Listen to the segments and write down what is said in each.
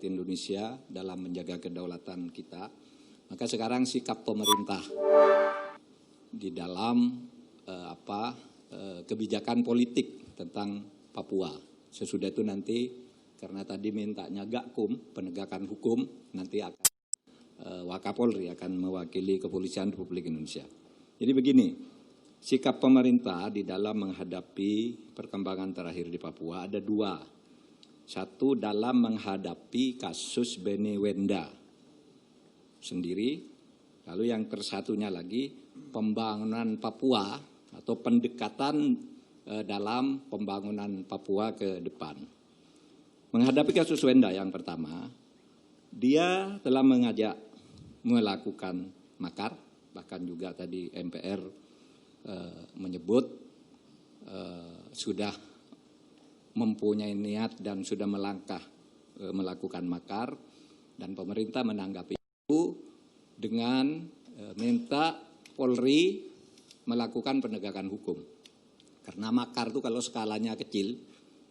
Indonesia dalam menjaga kedaulatan kita. Maka sekarang sikap pemerintah di dalam kebijakan politik tentang Papua. Sesudah itu nanti, karena tadi mintanya Gakum, penegakan hukum, nanti akan Wakapolri akan mewakili Kepolisian Republik Indonesia. Jadi begini, sikap pemerintah di dalam menghadapi perkembangan terakhir di Papua ada dua. Satu, dalam menghadapi kasus Bene Wenda sendiri, lalu yang tersatunya lagi pembangunan Papua atau pendekatan dalam pembangunan Papua ke depan. Menghadapi kasus Wenda yang pertama, dia telah mengajak melakukan makar, bahkan juga tadi MPR menyebut sudah mempunyai niat dan sudah melangkah melakukan makar, dan pemerintah menanggapi itu dengan minta Polri melakukan penegakan hukum. Karena makar itu kalau skalanya kecil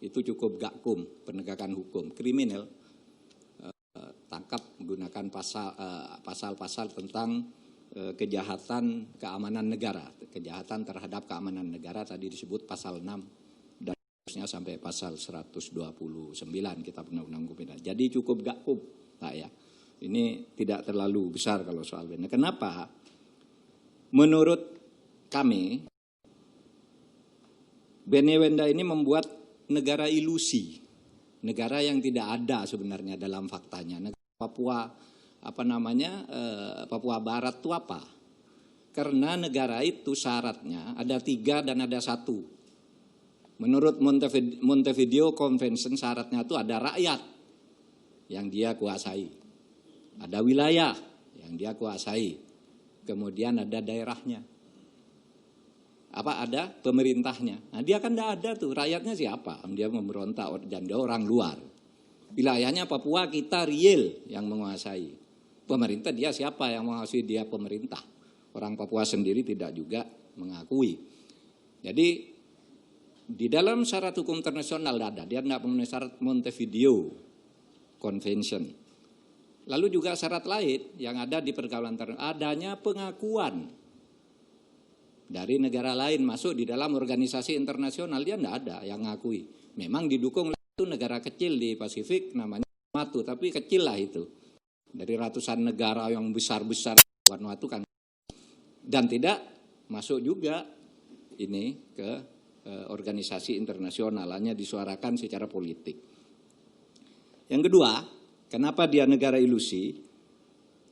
itu cukup Gakum, penegakan hukum. Kriminal tangkap menggunakan pasal-pasal tentang kejahatan keamanan negara, kejahatan terhadap keamanan negara tadi disebut pasal 6 dan terusnya sampai pasal 129 Kitab Undang-Undang Hukum Pidana. Jadi cukup Gakum, Pak ya. Ini tidak terlalu besar kalau soal Wenda. Kenapa? Menurut kami, Bene Wenda ini membuat negara ilusi, negara yang tidak ada sebenarnya dalam faktanya. Papua Papua Barat itu apa? Karena negara itu syaratnya ada 3 dan ada 1. Menurut Montevideo Convention syaratnya itu ada rakyat yang dia kuasai, ada wilayah yang dia kuasai, kemudian ada daerahnya, ada pemerintahnya. Nah dia kan tidak ada tuh, rakyatnya siapa? Dia memberontak dan dia orang luar. Wilayahnya Papua kita real yang menguasai. Pemerintah dia siapa yang menguasai? Dia pemerintah. Orang Papua sendiri tidak juga mengakui. Jadi di dalam syarat hukum internasional ada, dia tidak memenuhi syarat Montevideo Convention. Lalu juga syarat lain yang ada di pergaulan internasional, adanya pengakuan dari negara lain masuk di dalam organisasi internasional, dia tidak ada yang mengakui. Memang didukung itu negara kecil di Pasifik namanya Vanuatu, tapi kecil lah itu. Dari ratusan negara yang besar-besar Vanuatu kan. Dan tidak masuk juga ini ke organisasi internasional, hanya disuarakan secara politik. Yang kedua, kenapa dia negara ilusi?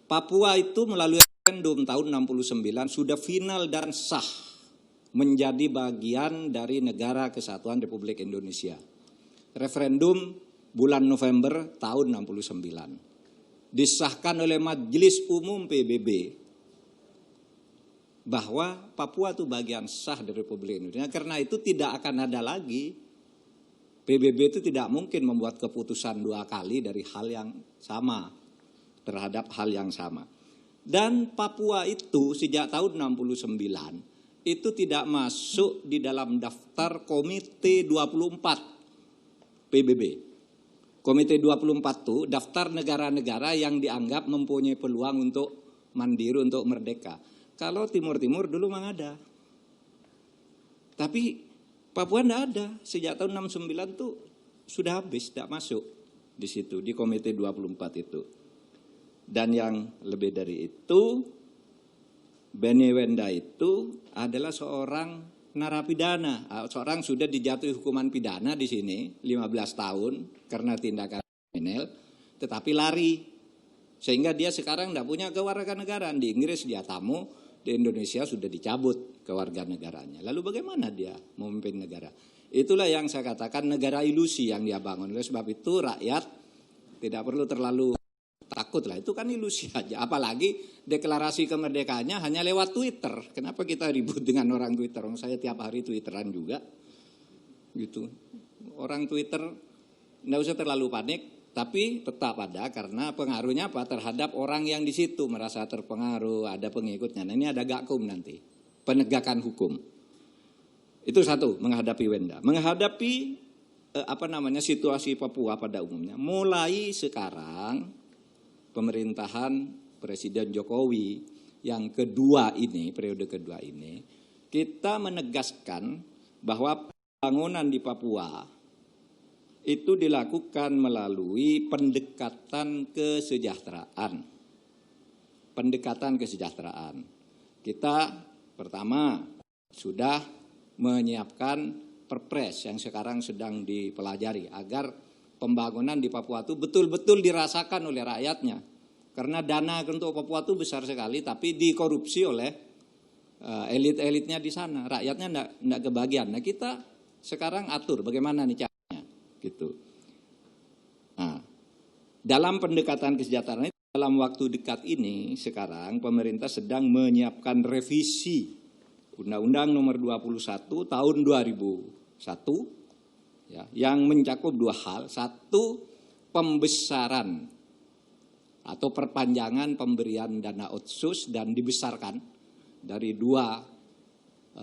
Papua itu melalui referendum tahun 69 sudah final dan sah menjadi bagian dari Negara Kesatuan Republik Indonesia. Referendum bulan November tahun 69. Disahkan oleh Majelis Umum PBB bahwa Papua itu bagian sah dari Republik Indonesia. Karena itu tidak akan ada lagi, PBB itu tidak mungkin membuat keputusan 2 kali dari hal yang sama, terhadap hal yang sama. Dan Papua itu sejak tahun 69 itu tidak masuk di dalam daftar Komite 24 PBB. Komite 24 itu daftar negara-negara yang dianggap mempunyai peluang untuk mandiri, untuk merdeka. Kalau Timur-Timur dulu memang ada. Tapi Papua tidak ada. Sejak tahun 69 itu sudah habis, tidak masuk di situ, di Komite 24 itu. Dan yang lebih dari itu, Bene Wenda itu adalah seorang narapidana, seorang sudah dijatuhi hukuman pidana di sini 15 tahun karena tindakan kriminal, tetapi lari sehingga dia sekarang tidak punya kewarganegaraan. Di Inggris dia tamu, di Indonesia sudah dicabut kewarganegaranya. Lalu bagaimana dia memimpin negara? Itulah yang saya katakan negara ilusi yang dia bangun. Oleh sebab itu rakyat tidak perlu terlalu takut lah, itu kan ilusi aja. Apalagi deklarasi kemerdekaannya hanya lewat Twitter. Kenapa kita ribut dengan orang Twitter? Saya tiap hari Twitteran juga. Gitu. Orang Twitter tidak usah terlalu panik, tapi tetap ada karena pengaruhnya apa terhadap orang yang di situ merasa terpengaruh, ada pengikutnya. Nah, ini ada Gakum nanti, penegakan hukum. Itu satu, menghadapi Wenda. Menghadapi situasi Papua pada umumnya. Mulai sekarang pemerintahan Presiden Jokowi yang kedua ini, periode kedua ini, kita menegaskan bahwa pembangunan di Papua itu dilakukan melalui pendekatan kesejahteraan. Pendekatan kesejahteraan. Kita pertama sudah menyiapkan Perpres yang sekarang sedang dipelajari agar pembangunan di Papua itu betul-betul dirasakan oleh rakyatnya. Karena dana untuk Papua itu besar sekali, tapi dikorupsi oleh elit-elitnya di sana. Rakyatnya enggak kebagian. Nah, kita sekarang atur bagaimana nih caranya, gitu. Nah, dalam pendekatan kesejahteraan dalam waktu dekat ini sekarang pemerintah sedang menyiapkan revisi Undang-Undang Nomor 21 Tahun 2001 ya, yang mencakup dua hal. Satu, pembesaran atau perpanjangan pemberian dana otsus dan dibesarkan dari 2%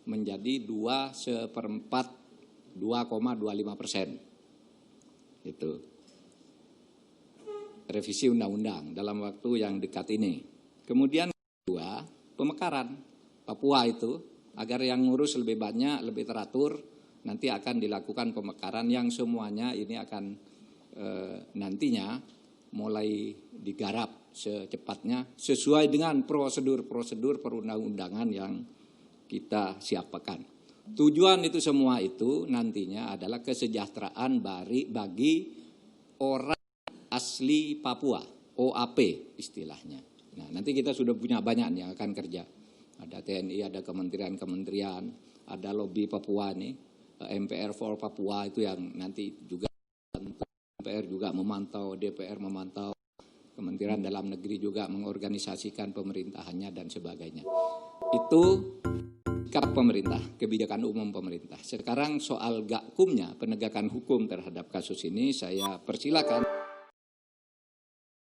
menjadi 2,25%. Itu revisi undang-undang dalam waktu yang dekat ini. Kemudian kedua, pemekaran Papua itu agar yang ngurus lebih banyak, lebih teratur, nanti akan dilakukan pemekaran yang semuanya ini akan nantinya mulai digarap secepatnya sesuai dengan prosedur-prosedur perundang-undangan yang kita siapkan. Tujuan itu semua itu nantinya adalah kesejahteraan bagi orang asli Papua, OAP istilahnya. Nah, nanti kita sudah punya banyak yang akan kerja. Ada TNI, ada kementerian-kementerian, ada lobby Papua nih, MPR for Papua itu yang nanti juga MPR juga memantau, DPR memantau, Kementerian Dalam Negeri juga mengorganisasikan pemerintahannya dan sebagainya. Itu sikap pemerintah, kebijakan umum pemerintah. Sekarang soal gakumnya, penegakan hukum terhadap kasus ini saya persilakan.